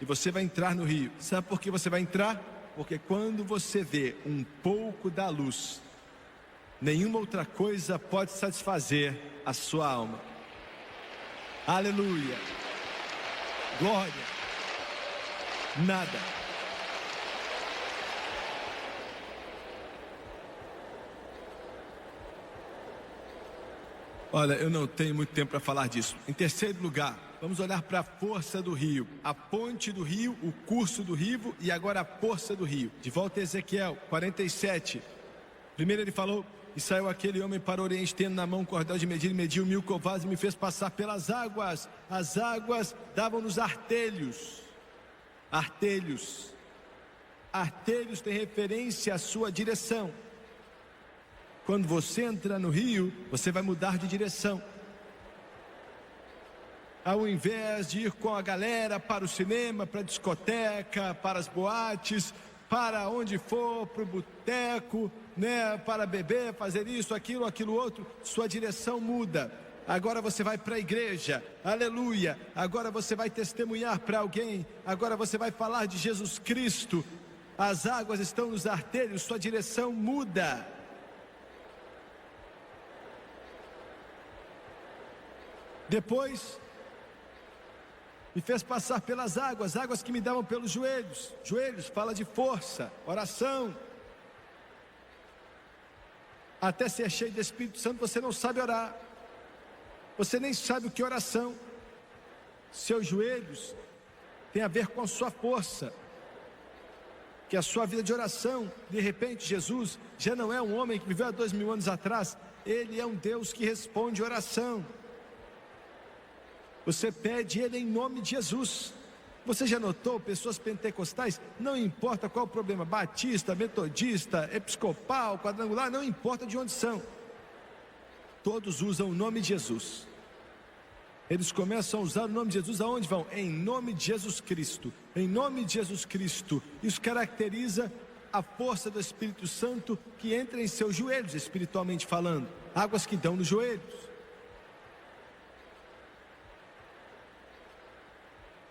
Speaker 1: e você vai entrar no rio. Sabe por que você vai entrar? Porque quando você vê um pouco da luz, nenhuma outra coisa pode satisfazer a sua alma. Aleluia. Glória. Nada. Olha, eu não tenho muito tempo para falar disso. Em terceiro lugar, vamos olhar para a força do rio. A ponte do rio, o curso do rio e agora a força do rio. De volta a Ezequiel 47. Primeiro ele falou: e saiu aquele homem para o oriente, tendo na mão um cordel de medir, e mediu 1000 covados e me fez passar pelas águas. As águas davam-nos artelhos. Artelhos. Artelhos tem referência à sua direção. Quando você entra no rio, você vai mudar de direção. Ao invés de ir com a galera para o cinema, para a discoteca, para as boates, para onde for, para o boteco, né, para beber, fazer isso, aquilo outro, sua direção muda. Agora você vai para a igreja, aleluia. Agora você vai testemunhar para alguém, agora você vai falar de Jesus Cristo. As águas estão nos artelhos, sua direção muda. Depois, me fez passar pelas águas, águas que me davam pelos joelhos. Joelhos fala de força, oração. Até ser cheio do Espírito Santo, você não sabe orar. Você nem sabe o que é oração. Seus joelhos têm a ver com a sua força. que a sua vida de oração, de repente Jesus já não é um homem que viveu há 2000 anos atrás, Ele é um Deus que responde oração. Você pede Ele em nome de Jesus. Você já notou, pessoas pentecostais, não importa qual o problema, batista, metodista, episcopal, quadrangular, não importa de onde são, todos usam o nome de Jesus. Eles começam a usar o nome de Jesus aonde vão? Em nome de Jesus Cristo. Em nome de Jesus Cristo. Isso caracteriza a força do Espírito Santo que entra em seus joelhos, espiritualmente falando. Águas que dão nos joelhos.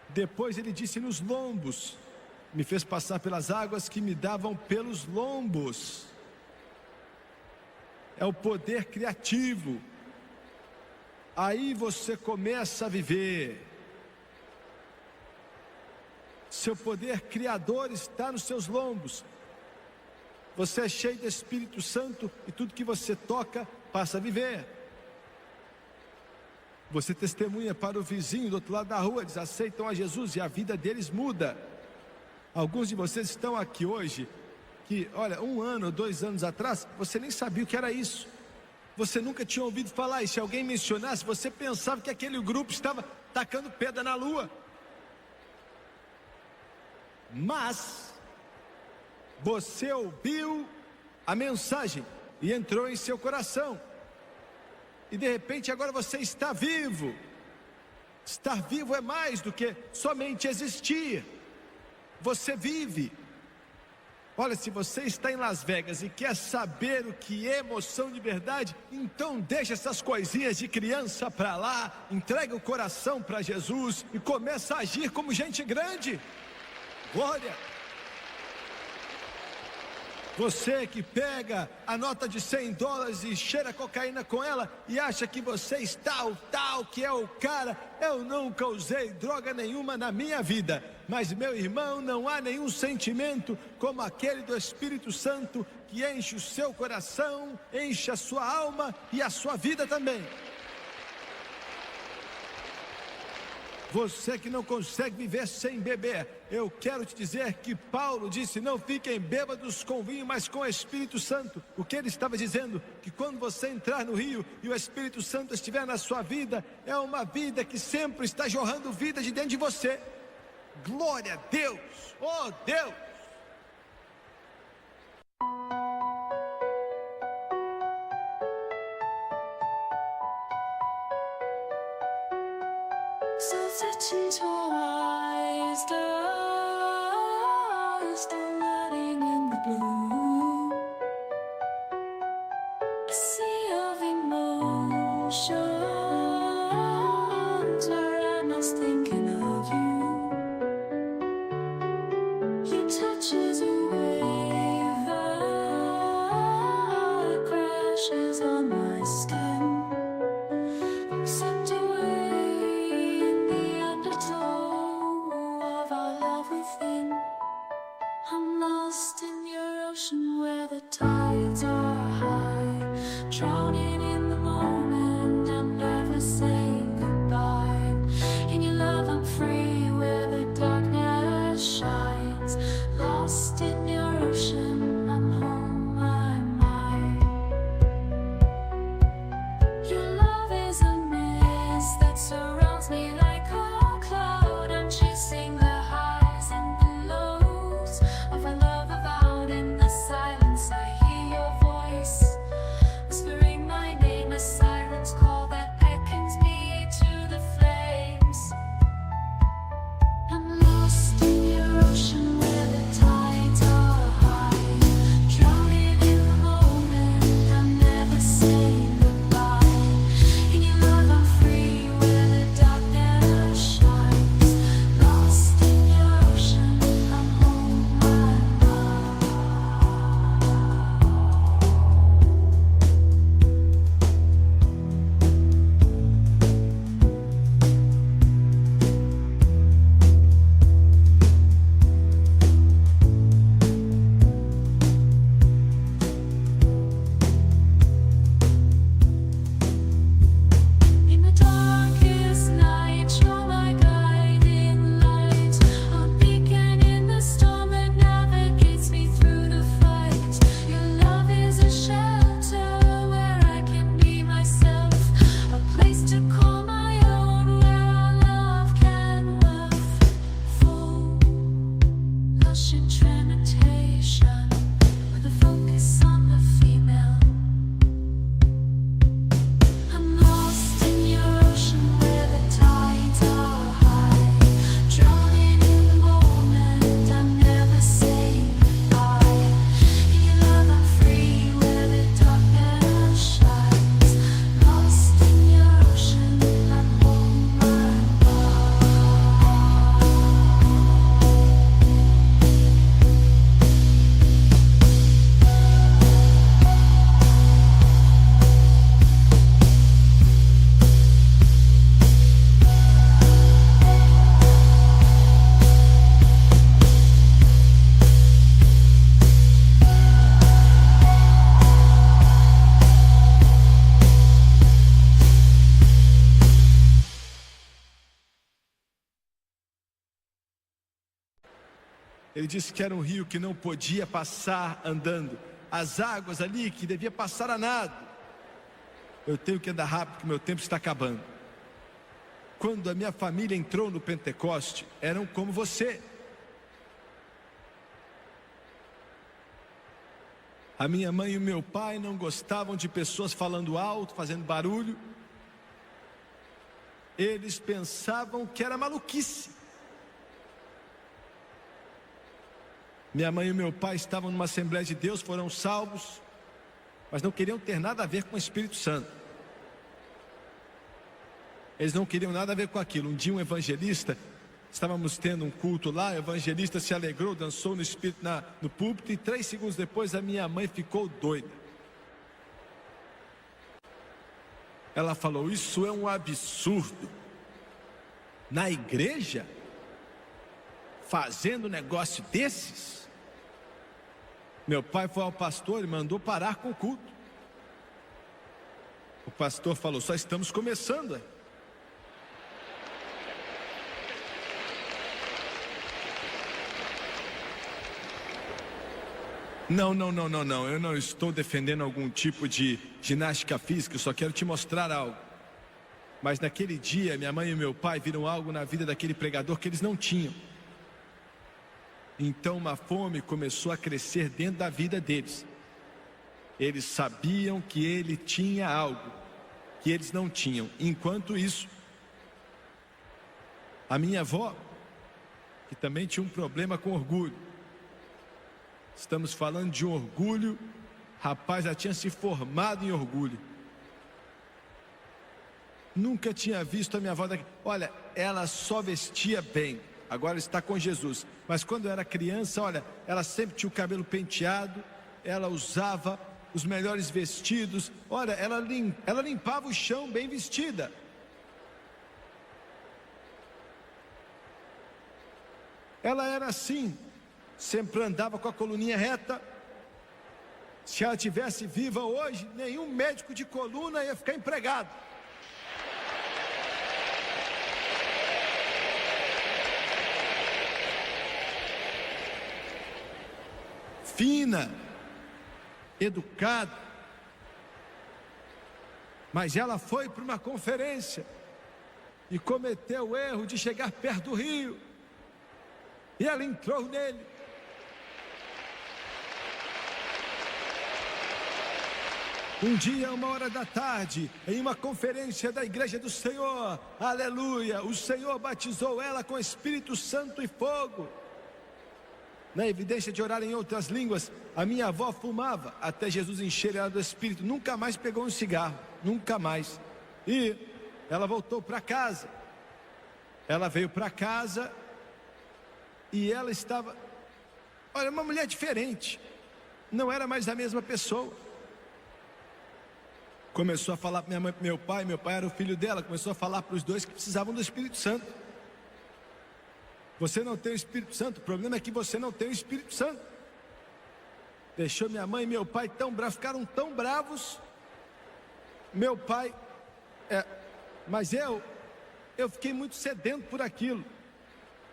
Speaker 1: Depois ele disse nos lombos. Me fez passar pelas águas que me davam pelos lombos. É o poder criativo. Aí você começa a viver. Seu poder criador está nos seus lombos. Você é cheio do Espírito Santo e tudo que você toca passa a viver. Você testemunha para o vizinho do outro lado da rua, eles aceitam a Jesus e a vida deles muda. Alguns de vocês estão aqui hoje que, olha, 1 ano ou 2 anos atrás, você nem sabia o que era isso. Você nunca tinha ouvido falar, e se alguém mencionasse, você pensava que aquele grupo estava tacando pedra na lua. Mas você ouviu a mensagem e entrou em seu coração. E de repente agora você está vivo. Estar vivo é mais do que somente existir. Você vive. Olha, se você está em Las Vegas e quer saber o que é emoção de verdade, então deixa essas coisinhas de criança para lá, entrega o coração para Jesus e começa a agir como gente grande. Glória! Você que pega a nota de $100 e cheira cocaína com ela e acha que você está o tal que é o cara. Eu nunca usei droga nenhuma na minha vida, mas meu irmão, não há nenhum sentimento como aquele do Espírito Santo que enche o seu coração, enche a sua alma e a sua vida também. Você que não consegue viver sem beber, eu quero te dizer que Paulo disse: não fiquem bêbados com vinho, mas com o Espírito Santo. O que ele estava dizendo? Que quando você entrar no rio e o Espírito Santo estiver na sua vida, é uma vida que sempre está jorrando vida de dentro de você. Glória a Deus! Oh Deus!
Speaker 2: So touching to our eyes, lost and letting in the blue. A sea of emotions where I'm lost thinking of you. Your touch is a wave that crashes on my skin. Swept away in the undertow of our love within. I'm lost in your ocean where the tides are high, drowning in the moment and never saying goodbye. In your love I'm free where the darkness shines. Lost in your ocean, I'm home, I'm mine. Your love is a mist that surrounds me like a cloud. I'm chasing the highs and the lows of our love avowed. In the silence I hear your voice whispering my Russian trinitation with a focus on the female. I'm lost in your ocean where the tides are high, drowning in the moment. I'm never saying goodbye. In your love I'm free where the darkness shines. Lost in your ocean, I'm home run bar.
Speaker 1: Ele disse que era um rio que não podia passar andando, as águas ali que devia passar a nado. Eu tenho que andar rápido porque meu tempo está acabando. Quando a minha família entrou no Pentecoste, eram como você. A minha mãe e o meu pai não gostavam de pessoas falando alto, fazendo barulho. Eles pensavam que era maluquice. Minha mãe e meu pai estavam numa Assembleia de Deus, foram salvos, mas não queriam ter nada a ver com o Espírito Santo. Eles não queriam nada a ver com aquilo. Um dia um evangelista, estávamos tendo um culto lá, o evangelista se alegrou, dançou no Espírito no púlpito, e 3 segundos depois a minha mãe ficou doida. Ela falou: isso é um absurdo. Na igreja? Fazendo negócio desses? Meu pai foi ao pastor e mandou parar com o culto. O pastor falou: só estamos começando. Não, eu não estou defendendo algum tipo de ginástica física, eu só quero te mostrar algo. Mas naquele dia, minha mãe e meu pai viram algo na vida daquele pregador que eles não tinham. Então uma fome começou a crescer dentro da vida deles. Eles sabiam que ele tinha algo que eles não tinham. Enquanto isso, a minha avó, que também tinha um problema com orgulho. Estamos falando de orgulho. Rapaz, já tinha se formado em orgulho. Nunca tinha visto a minha avó daqui. Olha, ela só vestia bem. Agora está com Jesus. Mas quando eu era criança, olha, ela sempre tinha o cabelo penteado, ela usava os melhores vestidos. Olha, ela limpava o chão bem vestida. Ela era assim, sempre andava com a coluninha reta. Se ela tivesse viva hoje, nenhum médico de coluna ia ficar empregado. Fina, educada, mas ela foi para uma conferência e cometeu o erro de chegar perto do rio, e ela entrou nele. Um dia, 1h em uma conferência da Igreja do Senhor, aleluia, o Senhor batizou ela com Espírito Santo e fogo. Na evidência de orar em outras línguas, a minha avó fumava até Jesus encher ela do Espírito. Nunca mais pegou um cigarro, nunca mais. E ela voltou para casa. Ela veio para casa e ela estava, olha, uma mulher diferente. Não era mais a mesma pessoa. Começou a falar para minha mãe, meu pai era o filho dela. Começou a falar para os dois que precisavam do Espírito Santo. Você não tem o Espírito Santo, o problema é que você não tem o Espírito Santo. Deixou minha mãe e meu pai tão bravos, ficaram tão bravos. Meu pai, mas eu fiquei muito sedento por aquilo,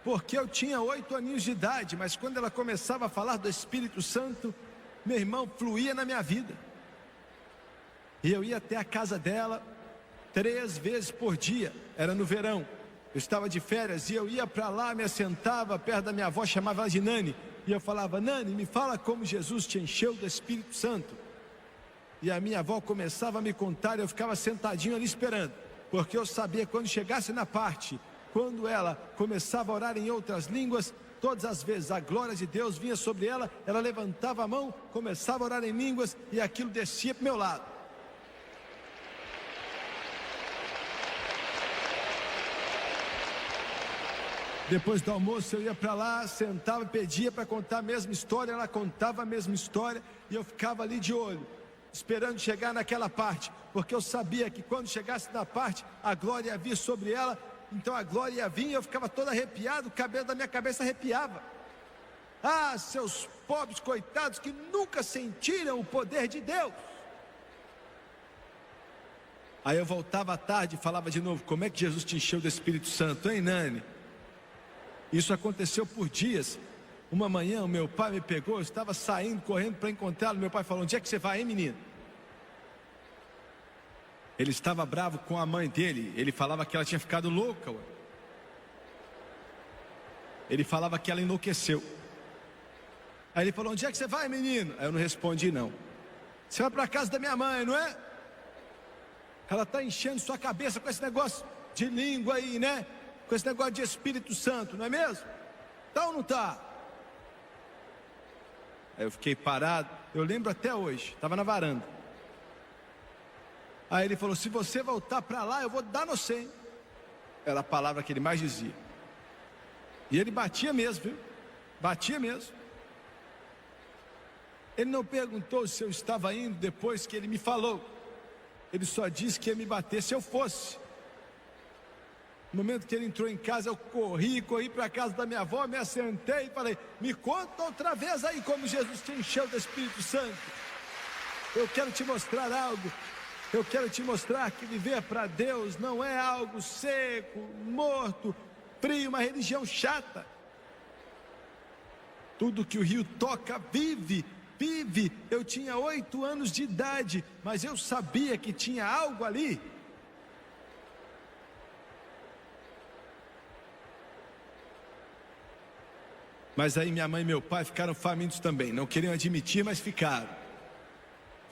Speaker 1: porque eu tinha 8 aninhos de idade, mas quando ela começava a falar do Espírito Santo, meu irmão, fluía na minha vida. E eu ia até a casa dela 3 vezes por dia, era no verão. Eu estava de férias e eu ia para lá, me assentava perto da minha avó, chamava ela de Nani. E eu falava: Nani, me fala como Jesus te encheu do Espírito Santo. E a minha avó começava a me contar e eu ficava sentadinho ali esperando, porque eu sabia que quando chegasse na parte, quando ela começava a orar em outras línguas, todas as vezes a glória de Deus vinha sobre ela, ela levantava a mão, começava a orar em línguas e aquilo descia para o meu lado. Depois do almoço eu ia para lá, sentava, pedia para contar a mesma história, ela contava a mesma história e eu ficava ali de olho, esperando chegar naquela parte, porque eu sabia que quando chegasse na parte, a glória ia vir sobre ela, então a glória ia vir e eu ficava todo arrepiado, o cabelo da minha cabeça arrepiava. Ah, seus pobres coitados que nunca sentiram o poder de Deus. Aí eu voltava à tarde e falava de novo: como é que Jesus te encheu do Espírito Santo, hein, Nani? Isso aconteceu por dias. Uma manhã o meu pai me pegou, eu estava saindo, correndo para encontrá-lo. Meu pai falou: onde é que você vai, hein, menino? Ele estava bravo com a mãe dele. Ele falava que ela tinha ficado louca. Ele falava que ela enlouqueceu. Aí ele falou: onde é que você vai, menino? Aí eu não respondi não. Você vai para a casa da minha mãe, não é? Ela está enchendo sua cabeça com esse negócio de língua aí, né? Com esse negócio de Espírito Santo, não é mesmo? Tá ou não tá? Aí eu fiquei parado, eu lembro até hoje, estava na varanda. Aí ele falou: se você voltar para lá, eu vou dar no você, hein? Era a palavra que ele mais dizia. E ele batia mesmo, viu? Batia mesmo. Ele não perguntou se eu estava indo depois que ele me falou. Ele só disse que ia me bater se eu fosse. No momento que ele entrou em casa, eu corri para a casa da minha avó, me assentei e falei: me conta outra vez aí como Jesus te encheu do Espírito Santo. Eu quero te mostrar algo. Eu quero te mostrar que viver para Deus não é algo seco, morto, frio, uma religião chata. Tudo que o rio toca vive, vive. Eu tinha 8 anos de idade, mas eu sabia que tinha algo ali. Mas aí minha mãe e meu pai ficaram famintos também. Não queriam admitir, mas ficaram.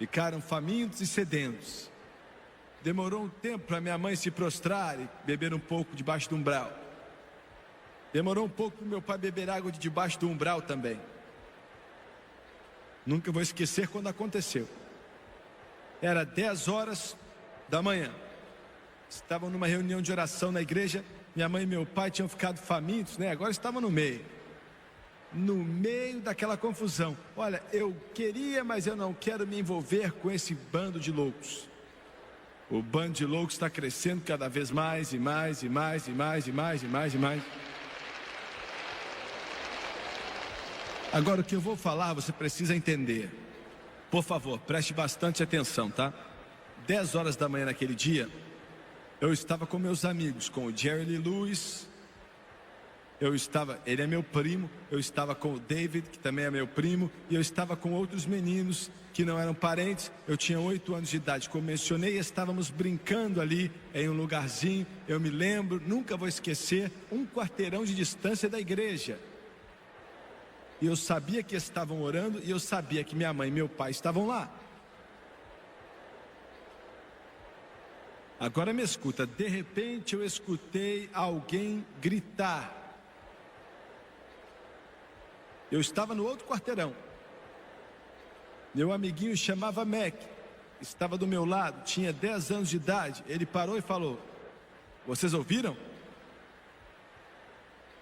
Speaker 1: Ficaram famintos e sedentos. Demorou um tempo para minha mãe se prostrar e beber um pouco debaixo do umbral. Demorou um pouco para meu pai beber água de debaixo do umbral também. Nunca vou esquecer quando aconteceu. Era 10 horas da manhã. Estavam numa reunião de oração na igreja. Minha mãe e meu pai tinham ficado famintos, né? Agora estavam no meio daquela confusão. Olha, eu queria, mas eu não quero me envolver com esse bando de loucos. O bando de loucos está crescendo cada vez mais e mais e mais e mais e mais e mais e mais. Agora o que eu vou falar você precisa entender. Por favor, preste bastante atenção, tá? 10 horas da manhã naquele dia, eu estava com meus amigos, com o Jerry Lee Lewis. Ele é meu primo. Eu estava com o David, que também é meu primo, e eu estava com outros meninos que não eram parentes. Eu tinha 8 anos de idade, como mencionei, estávamos brincando ali em um lugarzinho. Eu me lembro, nunca vou esquecer, 1 quarteirão de distância da igreja. E eu sabia que estavam orando, e eu sabia que minha mãe e meu pai estavam lá. Agora me escuta, de repente eu escutei alguém gritar. Eu estava no outro quarteirão. Meu amiguinho chamava Mac, estava do meu lado, tinha 10 anos de idade. Ele parou e falou: vocês ouviram?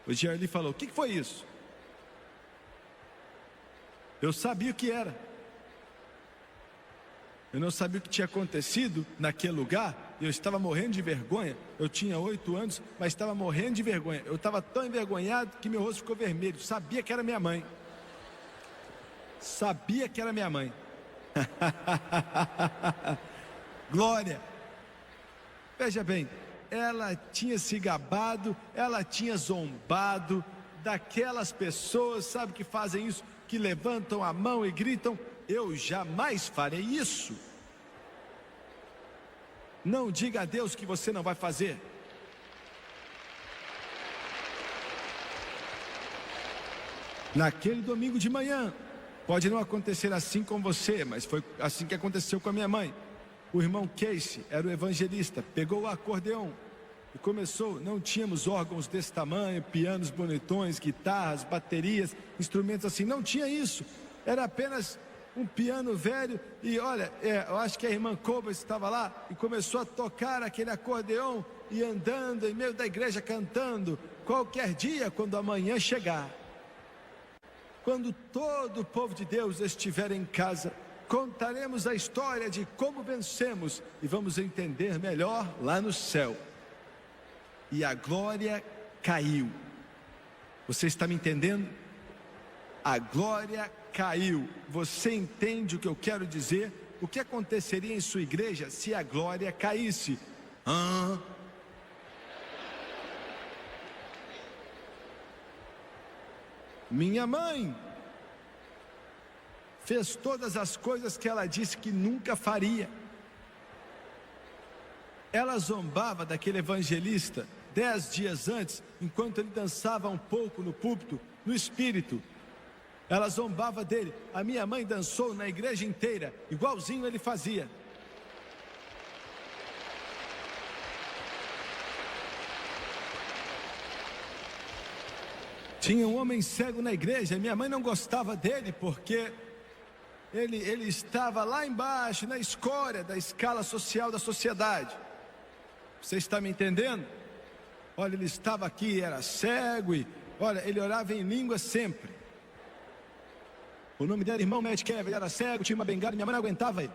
Speaker 1: O Jerry falou: o que foi isso? Eu sabia o que era. Eu não sabia o que tinha acontecido naquele lugar. Eu estava morrendo de vergonha. Eu tinha 8 anos, mas estava morrendo de vergonha. Eu estava tão envergonhado que meu rosto ficou vermelho. Sabia que era minha mãe. Sabia que era minha mãe. Glória. Veja bem, ela tinha se gabado, ela tinha zombado daquelas pessoas, sabe, que fazem isso, que levantam a mão e gritam. Eu jamais farei isso. Não diga a Deus que você não vai fazer. naquele domingo de manhã. Pode não acontecer assim com você, mas foi assim que aconteceu com a minha mãe. O irmão Casey era o evangelista, pegou o acordeão e começou. Não tínhamos órgãos desse tamanho, pianos bonitões, guitarras, baterias, instrumentos assim, não tinha isso. Era apenas um piano velho e olha, eu acho que a irmã Cobas estava lá e começou a tocar aquele acordeão e andando em meio da igreja cantando. Qualquer dia, quando amanhã chegar, quando todo o povo de Deus estiver em casa, contaremos a história de como vencemos e vamos entender melhor lá no céu. E a glória caiu. Você está me entendendo? A glória caiu. Você entende o que eu quero dizer? O que aconteceria em sua igreja se a glória caísse? Minha mãe fez todas as coisas que ela disse que nunca faria. Ela zombava daquele evangelista 10 dias antes, enquanto ele dançava um pouco no púlpito, no espírito. Ela zombava dele. A minha mãe dançou na igreja inteira, igualzinho ele fazia. Tinha um homem cego na igreja. Minha mãe não gostava dele porque ele estava lá embaixo, na escória da escala social da sociedade. Você está me entendendo? Olha, ele estava aqui, era cego e, olha, ele orava em língua sempre. O nome dele era irmão Matt Kevin, ele era cego, tinha uma bengala e minha mãe não aguentava ele.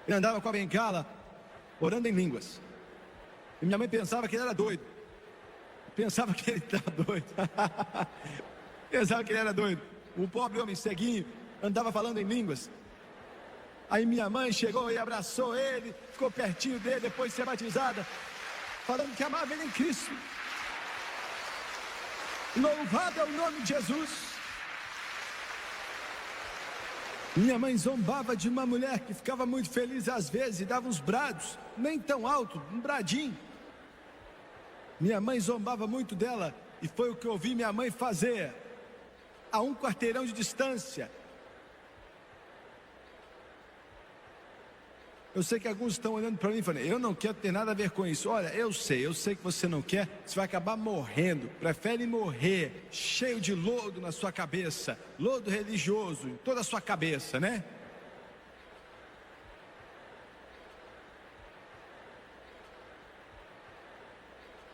Speaker 1: Ele andava com a bengala, orando em línguas. E minha mãe pensava que ele era doido. Pensava que ele estava doido. Pensava que ele era doido. O pobre homem ceguinho andava falando em línguas. Aí minha mãe chegou e abraçou ele, ficou pertinho dele depois de ser batizada, falando que amava ele em Cristo. Louvado é o nome de Jesus. Minha mãe zombava de uma mulher que ficava muito feliz às vezes e dava uns brados, nem tão alto, um bradinho. Minha mãe zombava muito dela e foi o que eu ouvi minha mãe fazer a 1 quarteirão de distância. Eu sei que alguns estão olhando para mim e falando, eu não quero ter nada a ver com isso. Olha, eu sei que você não quer, você vai acabar morrendo. Prefere morrer cheio de lodo na sua cabeça, lodo religioso em toda a sua cabeça, né?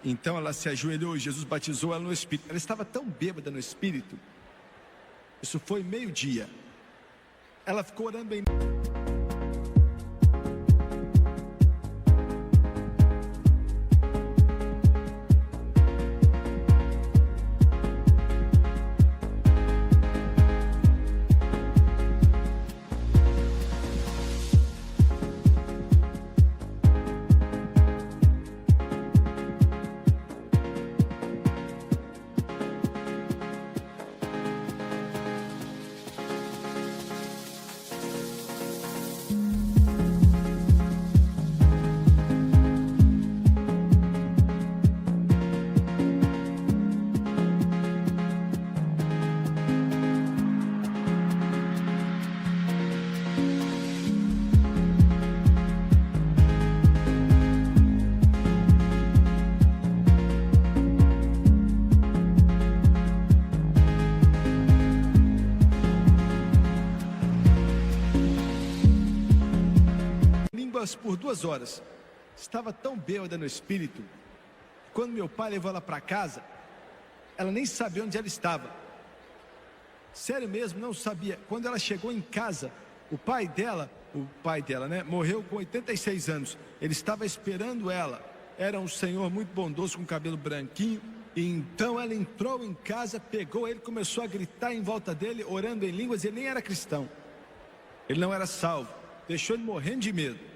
Speaker 1: Então ela se ajoelhou e Jesus batizou ela no Espírito. Ela estava tão bêbada no Espírito. Isso foi meio-dia. Ela ficou orando em... por 2 horas. Estava tão bêbada no espírito. Quando meu pai levou ela para casa, ela nem sabia onde ela estava. Sério mesmo, não sabia. Quando ela chegou em casa, o pai dela, né, morreu com 86 anos. Ele estava esperando ela. Era um senhor muito bondoso, com cabelo branquinho. E então ela entrou em casa, pegou ele, começou a gritar em volta dele, orando em línguas. Ele nem era cristão. Ele não era salvo. Deixou ele morrendo de medo.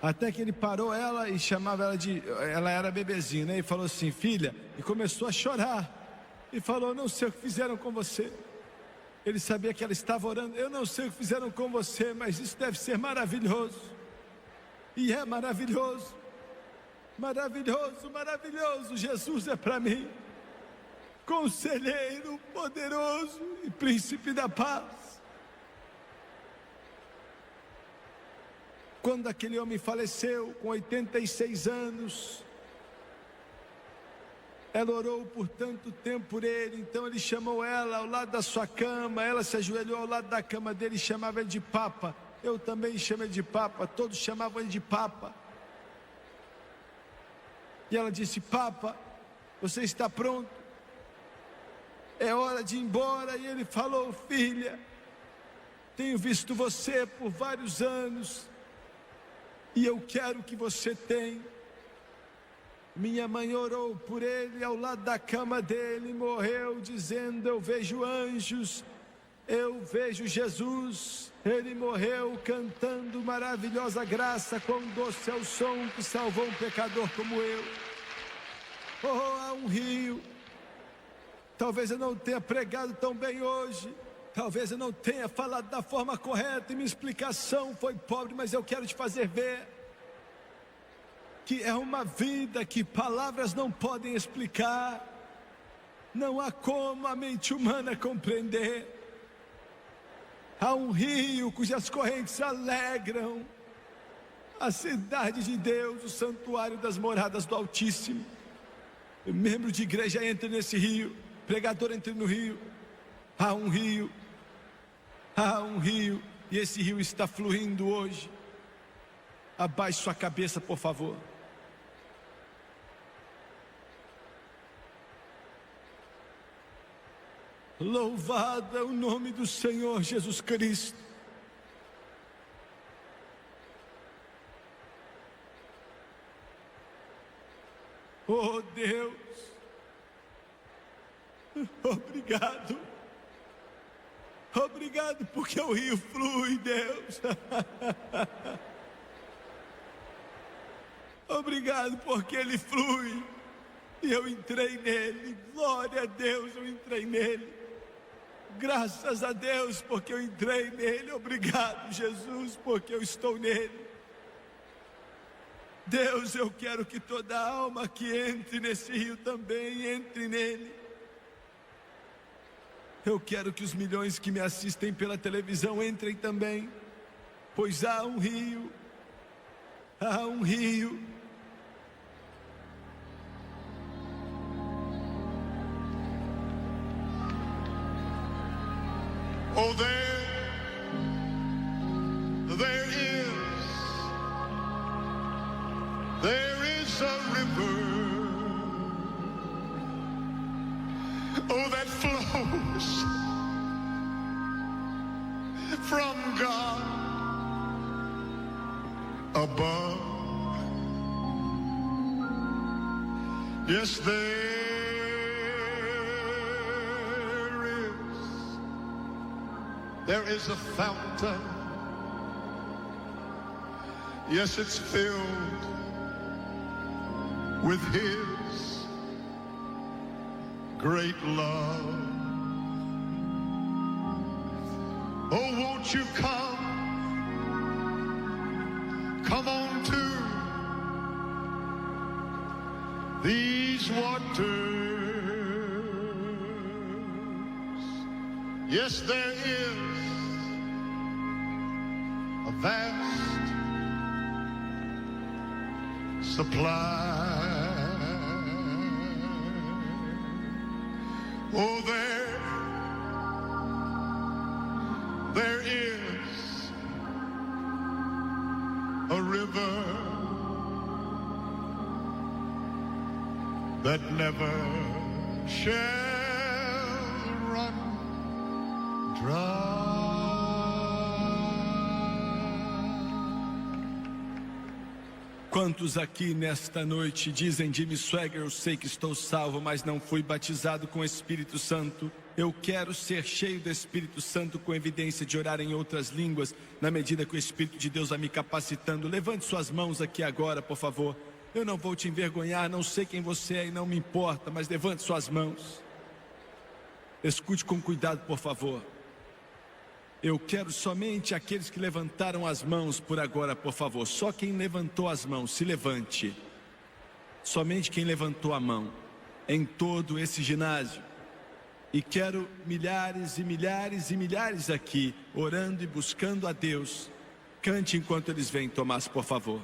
Speaker 1: Até que ele parou ela e chamava ela de... Ela era bebezinha, né? E falou assim, filha. E começou a chorar. E falou, não sei o que fizeram com você. Ele sabia que ela estava orando. Eu não sei o que fizeram com você, mas isso deve ser maravilhoso. E é maravilhoso. Maravilhoso, maravilhoso. Jesus é para mim. Conselheiro poderoso e príncipe da paz. Quando aquele homem faleceu com 86 anos, ela orou por tanto tempo por ele, então ele chamou ela ao lado da sua cama, ela se ajoelhou ao lado da cama dele e chamava ele de Papa. Eu também chamo ele de Papa, todos chamavam ele de Papa. E ela disse: Papa, você está pronto? É hora de ir embora. E ele falou: filha, tenho visto você por vários anos e eu quero que você tenha. Minha mãe orou por ele ao lado da cama dele, morreu dizendo: eu vejo anjos, eu vejo Jesus. Ele morreu cantando maravilhosa graça, quão doce é o som que salvou um pecador como eu. Oh, há um rio. Talvez eu não tenha pregado tão bem hoje, talvez eu não tenha falado da forma correta e minha explicação foi pobre, mas eu quero te fazer ver que é uma vida que palavras não podem explicar, não há como a mente humana compreender. Há um rio cujas correntes alegram a cidade de Deus, o santuário das moradas do Altíssimo. O membro de igreja entra nesse rio, pregador entra no rio. Há um rio, e esse rio está fluindo hoje. Abaixe sua cabeça, por favor. Louvado é o nome do Senhor Jesus Cristo. Oh Deus, obrigado. Obrigado porque o rio flui, Deus. Obrigado porque ele flui e eu entrei nele. Glória a Deus, eu entrei nele. Graças a Deus porque eu entrei nele. Obrigado, Jesus, porque eu estou nele. Deus, eu quero que toda alma que entre nesse rio também entre nele. Eu quero que os milhões que me assistem pela televisão entrem também, pois há um rio, há um rio.
Speaker 3: Oh, there is a river, oh, that flows from God above. Yes, there is a fountain. Yes, it's filled with His great love. Oh, won't you come on to these waters. Yes, there is a vast supply. Oh, there is a river that never shall run dry.
Speaker 1: Quantos aqui nesta noite dizem: Jimmy Swaggart, eu sei que estou salvo, mas não fui batizado com o Espírito Santo. Eu quero ser cheio do Espírito Santo com evidência de orar em outras línguas, na medida que o Espírito de Deus vai me capacitando. Levante suas mãos aqui agora, por favor. Eu não vou te envergonhar, não sei quem você é e não me importa, mas levante suas mãos. Escute com cuidado, por favor. Eu quero somente aqueles que levantaram as mãos por agora, por favor. Só quem levantou as mãos, se levante. Somente quem levantou a mão em todo esse ginásio. E quero milhares e milhares e milhares aqui, orando e buscando a Deus. Cante enquanto eles vêm, Tomás, por favor.